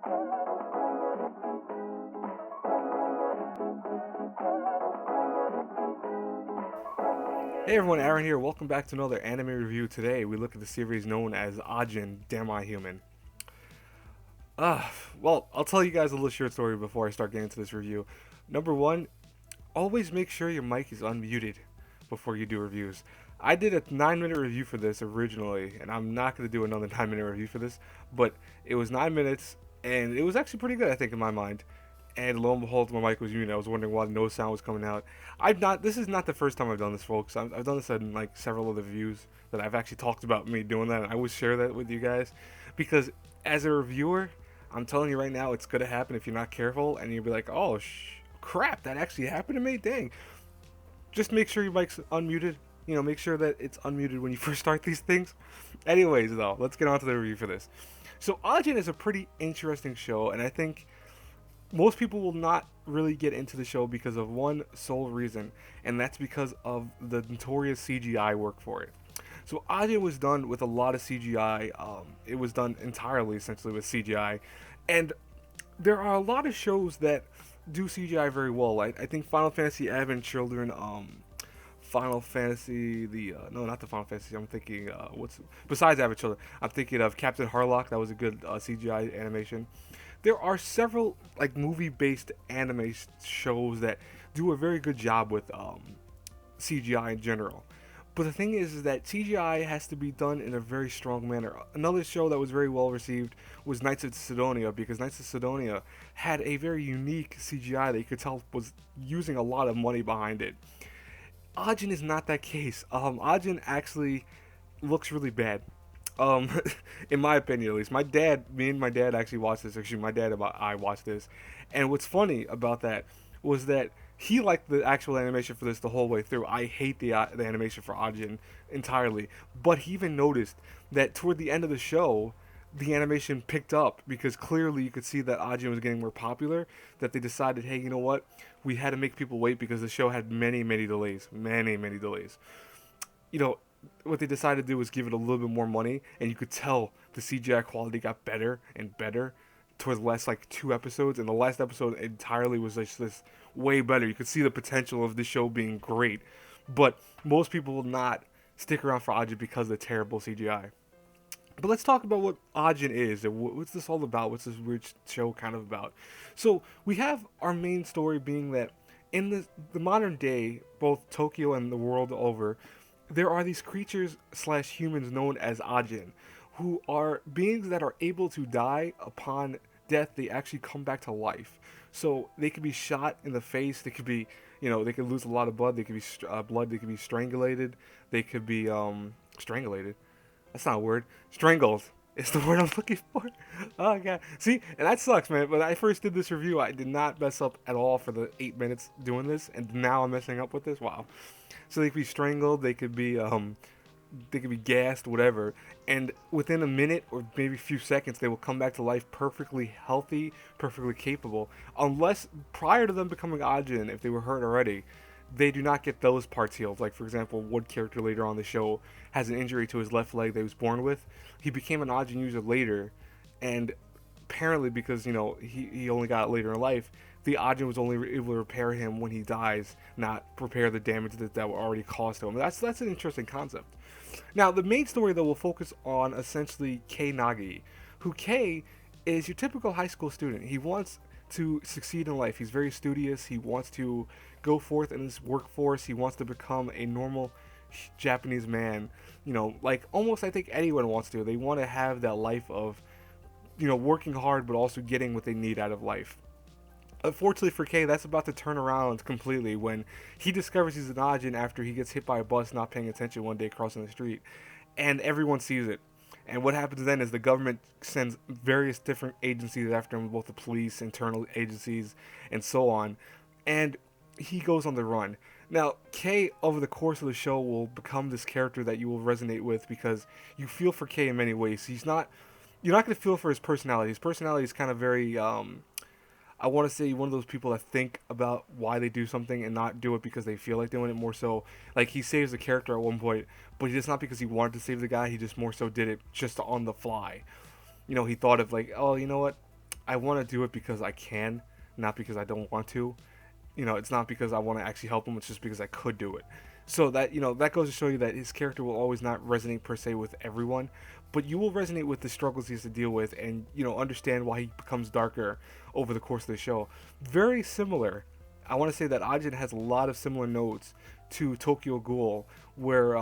Hey everyone, Aaron here. Welcome back to another anime review. Today we look at the series known as Ajin, Demi. Uh, well, I'll tell you guys a little short story before I start getting into this review. Number one, always make sure your mic is unmuted before you do reviews. I did a 9-minute review for this originally, and I'm not going to do another 9-minute review for this, but it was 9 minutes, and it was actually pretty good, I think, in my mind. And lo and behold, my mic was muted. I was wondering why no sound was coming out. This is not the first time I've done this, folks. I've done this in like several other reviews that I've actually talked about me doing that, and I always share that with you guys because as a reviewer, I'm telling you right now, it's gonna happen if you're not careful, and you'll be like, oh crap, that actually happened to me. Dang. Just make sure your mic's unmuted. Make sure that it's unmuted when you first start these things. Anyways, though, let's get on to the review for this. So, Ajin is a pretty interesting show, and I think most people will not really get into the show because of one sole reason, and that's because of the notorious CGI work for it. So Ajin was done with a lot of CGI. It was done entirely, essentially, with CGI, and there are a lot of shows that do CGI very well. I think Final Fantasy Advent Children, Final Fantasy, no, not the Final Fantasy. I'm thinking besides Advent Children. I'm thinking of Captain Harlock. That was a good CGI animation. There are several like movie-based anime shows that do a very good job with CGI in general. But the thing is that CGI has to be done in a very strong manner. Another show that was very well received was Knights of Sidonia, because Knights of Sidonia had a very unique CGI that you could tell was using a lot of money behind it. Ajin is not that case. Ajin actually looks really bad. Um, in my opinion, at least, me and my dad actually watched this. Actually, I watched this, and what's funny about that was that he liked the actual animation for this the whole way through. I hate the animation for Ajin entirely, but he even noticed that toward the end of the show, the animation picked up because clearly you could see that Ajin was getting more popular. That they decided, hey, you know what? We had to make people wait because the show had many delays, many delays. You know, what they decided to do was give it a little bit more money, and you could tell the CGI quality got better and better towards the last like 2 episodes, and the last episode entirely was like this way better. You could see the potential of the show being great, but most people will not stick around for Ajin because of the terrible CGI. But let's talk about what Ajin is and what's this all about. What's this weird show kind of about? So we have our main story being that in the modern day, both Tokyo and the world over, there are these creatures slash humans known as Ajin, who are beings that are able to die upon death. They actually come back to life. So they could be shot in the face. They could be, they could lose a lot of blood. They could be blood. They could be strangulated. They could be strangulated. That's not a word. Strangled is the word I'm looking for. Oh god. See, and that sucks, man. When I first did this review, I did not mess up at all for the 8 minutes doing this, and now I'm messing up with this. Wow. So they could be strangled. They could be gassed, whatever. And within a minute or maybe a few seconds, they will come back to life perfectly healthy, perfectly capable. Unless prior to them becoming Ajin, if they were hurt already, they do not get those parts healed. Like, for example, one character later on the show has an injury to his left leg that he was born with. He became an Ajin user later, and apparently because, he only got it later in life, the Ajin was only able to repair him when he dies, not repair the damage that were already caused to him. That's an interesting concept. Now, the main story, though, will focus on essentially Kei Nagi, who Kei is your typical high school student. He wants to succeed in life. He's very studious. He wants to go forth in his workforce. He wants to become a normal Japanese man. Like almost I think anyone wants to. They want to have that life of, working hard but also getting what they need out of life. Unfortunately for Kei, that's about to turn around completely when he discovers he's an Ajin after he gets hit by a bus not paying attention one day crossing the street. And everyone sees it. And what happens then is the government sends various different agencies after him, both the police, internal agencies, and so on. And he goes on the run. Now, Kei, over the course of the show, will become this character that you will resonate with because you feel for Kei in many ways. You're not going to feel for his personality. His personality is kind of very, I want to say one of those people that think about why they do something and not do it because they feel like doing it. More so, like he saves the character at one point, but it's not because he wanted to save the guy. He just more so did it just on the fly. He thought of like, oh, you know what? I want to do it because I can, not because I don't want to. It's not because I want to actually help him. It's just because I could do it. So that that goes to show you that his character will always not resonate per se with everyone, but you will resonate with the struggles he has to deal with, and understand why he becomes darker over the course of the show. Very similar. I want to say that Ajin has a lot of similar notes to Tokyo Ghoul, where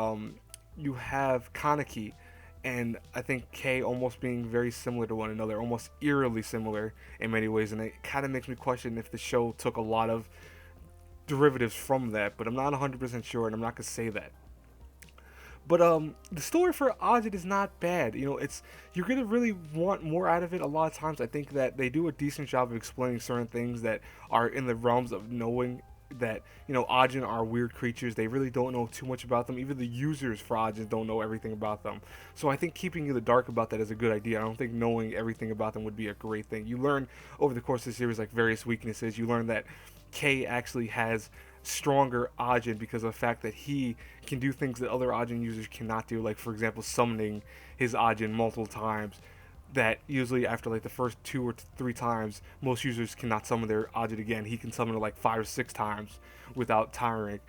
you have Kaneki and I think K almost being very similar to one another, almost eerily similar in many ways, and it kind of makes me question if the show took a lot of derivatives from that, but I'm not 100% sure, and I'm not gonna say that. But the story for Ajit is not bad. It's you're gonna really want more out of it. A lot of times, I think that they do a decent job of explaining certain things that are in the realms of knowing that Ajin are weird creatures. They really don't know too much about them. Even the users for Ajin don't know everything about them. So I think keeping you in the dark about that is a good idea. I don't think knowing everything about them would be a great thing. You learn over the course of the series like various weaknesses. You learn that K actually has stronger Ajin because of the fact that he can do things that other Ajin users cannot do, like for example summoning his Ajin multiple times, that usually after like the first 2 or 3 times most users cannot summon their Ajin again. He can summon it like 5 or 6 times without tiring.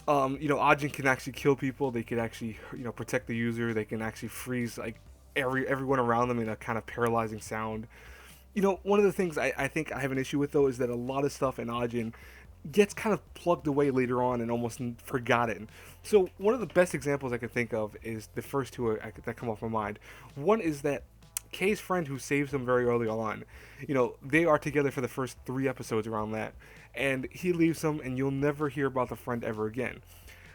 Ajin can actually kill people. They can actually protect the user. They can actually freeze like everyone around them in a kind of paralyzing sound. One of the things I think I have an issue with though is that a lot of stuff in Ajin gets kind of plugged away later on and almost forgotten. So one of the best examples I can think of is the first two that come off my mind. One is that Kay's friend who saves him very early on, they are together for the first 3 episodes around that, and he leaves him, and you'll never hear about the friend ever again.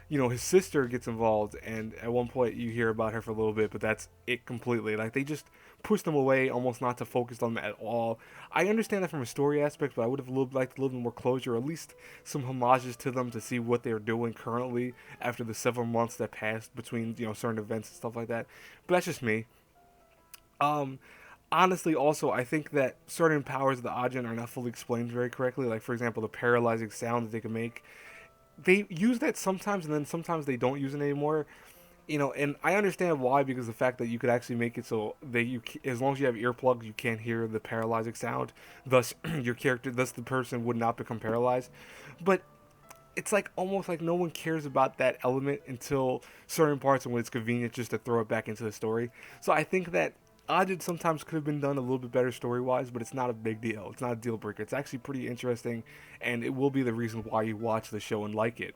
His sister gets involved, and at one point you hear about her for a little bit, but that's it completely. Like, they just push them away, almost not to focus on them at all. I understand that from a story aspect, but I would have liked a little more closure, or at least some homages to them to see what they're doing currently after the several months that passed between, certain events and stuff like that. But that's just me. Um, Honestly, also, I think that certain powers of the Ajin are not fully explained very correctly. Like, for example, the paralyzing sound that they can make. They use that sometimes, and then sometimes they don't use it anymore. And I understand why, because the fact that you could actually make it so that as long as you have earplugs, you can't hear the paralyzing sound. Thus, thus the person would not become paralyzed. But it's like almost like no one cares about that element until certain parts when it's convenient just to throw it back into the story. So I think that Ajin sometimes could have been done a little bit better story wise, but it's not a big deal. It's not a deal breaker. It's actually pretty interesting, and it will be the reason why you watch the show and like it.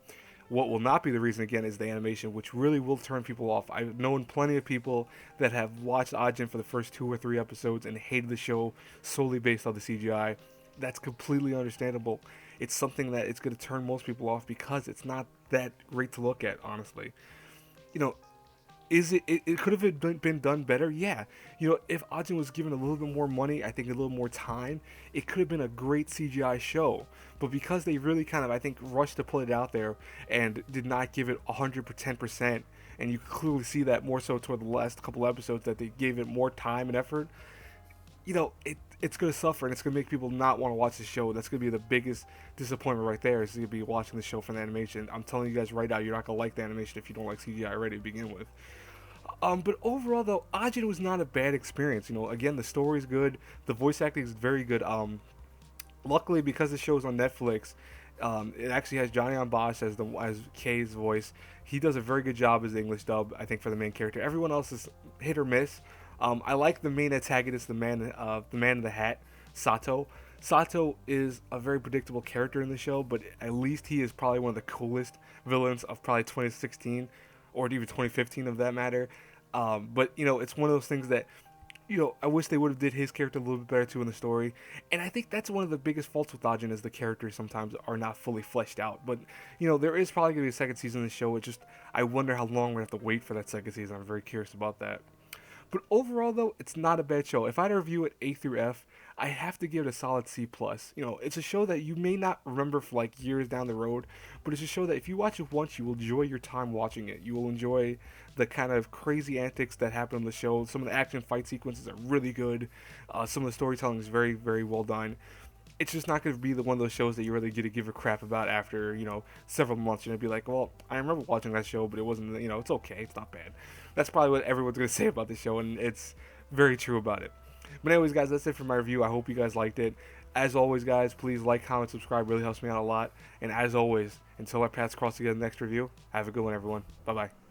What will not be the reason, again, is the animation, which really will turn people off. I've known plenty of people that have watched Ajin for the first 2 or 3 episodes and hated the show solely based on the CGI. That's completely understandable. It's something that it's going to turn most people off because it's not that great to look at, honestly. You know, it could have been done better? Yeah. If Ajin was given a little bit more money, I think a little more time, it could have been a great CGI show. But because they really kind of, I think, rushed to put it out there and did not give it 110%, and you clearly see that more so toward the last couple episodes that they gave it more time and effort, it's going to suffer, and it's going to make people not want to watch the show. That's going to be the biggest disappointment right there, is going to be watching the show for the animation. I'm telling you guys right now, you're not going to like the animation if you don't like CGI already to begin with. But overall, though, Ajin was not a bad experience. Again, the story's good, the voice acting is very good. Luckily, because the show's on Netflix, it actually has Johnny on Bosch as Kay's voice. He does a very good job as the English dub, I think, for the main character. Everyone else is hit or miss. I like the main antagonist, the man in the hat, Sato. Sato is a very predictable character in the show, but at least he is probably one of the coolest villains of probably 2016 or even 2015, of that matter. But it's one of those things that I wish they would have did his character a little bit better too in the story. And I think that's one of the biggest faults with Ajin, is the characters sometimes are not fully fleshed out. But there is probably gonna be a second season of the show. It just, I wonder how long we're gonna have to wait for that second season. I'm very curious about that. But overall, though, it's not a bad show. If I had to review it A through F, I have to give it a solid C+. It's a show that you may not remember for like years down the road, but it's a show that if you watch it once, you will enjoy your time watching it. You will enjoy the kind of crazy antics that happen on the show. Some of the action fight sequences are really good. Some of the storytelling is very, very well done. It's just not going to be one of those shows that you really get to give a crap about after, several months. You're going to be like, well, I remember watching that show, but it wasn't, it's okay. It's not bad. That's probably what everyone's going to say about the show, and it's very true about it. But anyways, guys, that's it for my review. I hope you guys liked it. As always, guys, please like, comment, subscribe. Really helps me out a lot. And as always, until our paths cross again in the next review, have a good one, everyone. Bye-bye.